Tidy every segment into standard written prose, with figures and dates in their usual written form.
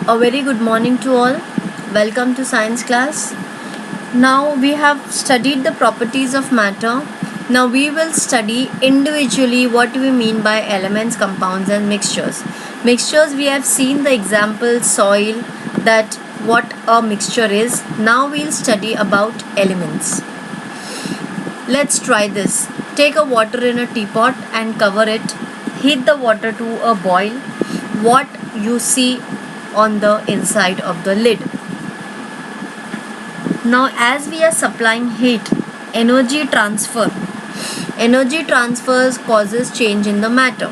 A very good morning to all. Welcome to science class. Now we have studied the properties of matter. Now we will study individually what we mean by elements, compounds and mixtures. Mixtures, we have seen the example soil, that what a mixture is. Now we'll study about elements. Let's try this. Take a water in a teapot and cover it. Heat the water to a boil. What you see on the inside of the lid. Now as we are supplying heat, energy transfers causes change in the matter.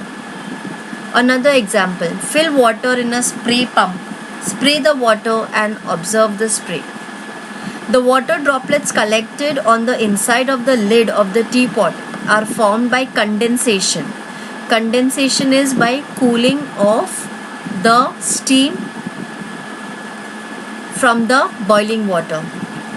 Another example, fill water in a spray pump. Spray the water and observe the spray. The water droplets collected on the inside of the lid of the teapot are formed by condensation. Condensation is by cooling of the steam from the boiling water.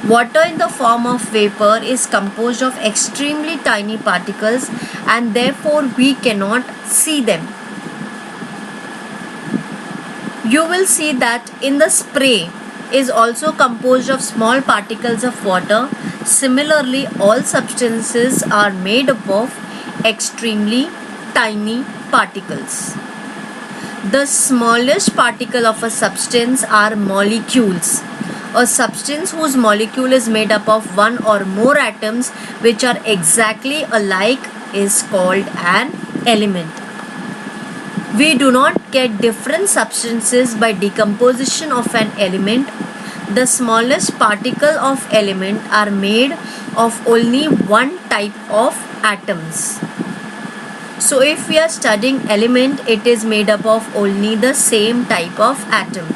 Water in the form of vapor is composed of extremely tiny particles and therefore we cannot see them. You will see that in the spray is also composed of small particles of water. Similarly, all substances are made up of extremely tiny particles. The smallest particle of a substance are molecules. A substance whose molecule is made up of one or more atoms which are exactly alike is called an element. We do not get different substances by decomposition of an element. The smallest particle of element are made of only one type of atoms. So if we are studying element, it is made up of only the same type of atom.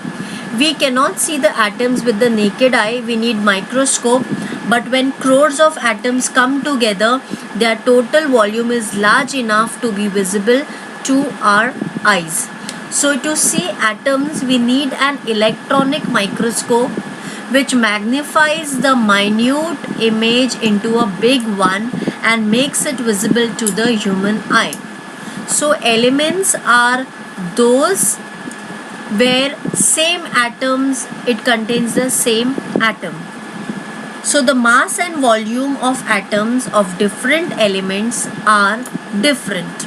We cannot see the atoms with the naked eye, we need microscope, but when crores of atoms come together, their total volume is large enough to be visible to our eyes. So to see atoms, we need an electronic microscope which magnifies the minute image into a big one and makes it visible to the human eye. So elements are those where same atoms, it contains the same atom. So the mass and volume of atoms of different elements are different.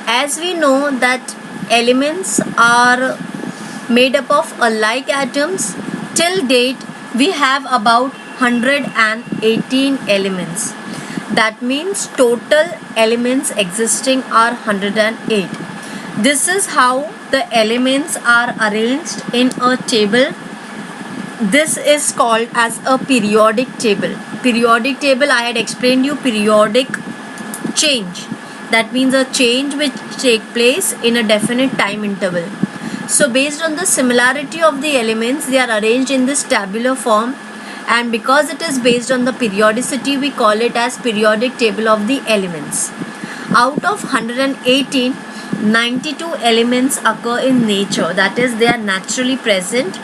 As we know that elements are made up of alike atoms, till date we have about 118 elements. That means total elements existing are 108. This is how the elements are arranged in a table. This is called as a periodic table. Periodic table, I had explained you, periodic change. That means a change which take place in a definite time interval. So based on the similarity of the elements, they are arranged in this tabular form, and because it is based on the periodicity, we call it as periodic table of the elements. Out of 118, 92 elements occur in nature, that is they are naturally present,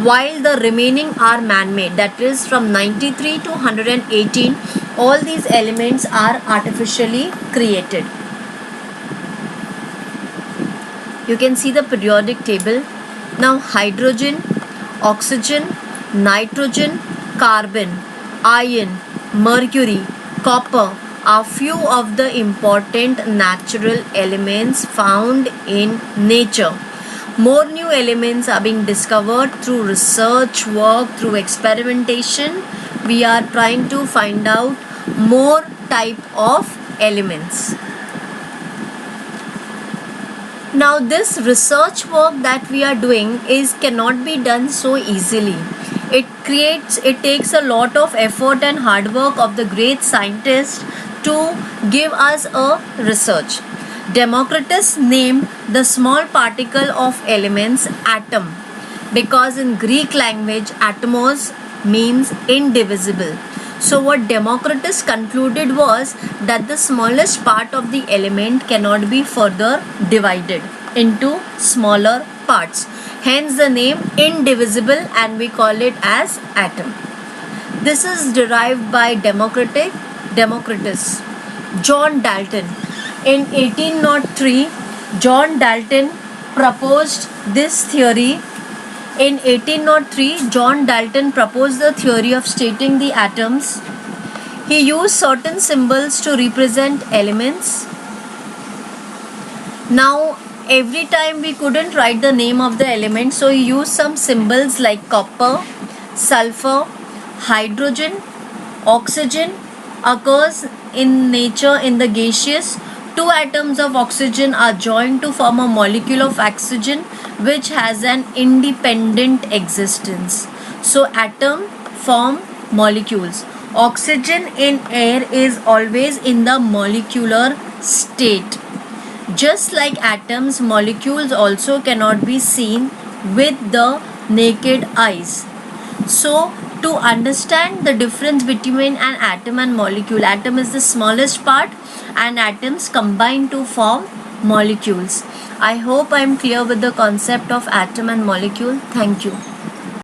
while the remaining are man-made, that is from 93 to 118, all these elements are artificially created. You can see the periodic table. Now hydrogen, oxygen, nitrogen, carbon, iron, mercury, copper are few of the important natural elements found in nature. More new elements are being discovered through research work, through experimentation. We are trying to find out more type of elements. Now this research work that we are doing cannot be done so easily. It takes a lot of effort and hard work of the great scientists to give us a research. Democritus named the small particle of elements atom because in Greek language atomos means indivisible. So what Democritus concluded was that the smallest part of the element cannot be further divided into smaller parts. Hence the name indivisible, and we call it as atom. This is derived by Democritus. John Dalton In 1803, John Dalton proposed this theory. In 1803, John Dalton proposed the theory of stating the atoms. He used certain symbols to represent elements. Now, every time we couldn't write the name of the element, so he used some symbols like copper, sulfur, hydrogen, oxygen occurs in nature in the gaseous. Two atoms of oxygen are joined to form a molecule of oxygen which has an independent existence. So atom form molecules. Oxygen in air is always in the molecular state. Just like atoms, molecules also cannot be seen with the naked eyes. So, to understand the difference between an atom and molecule, atom is the smallest part and atoms combine to form molecules. I hope I am clear with the concept of atom and molecule. Thank you.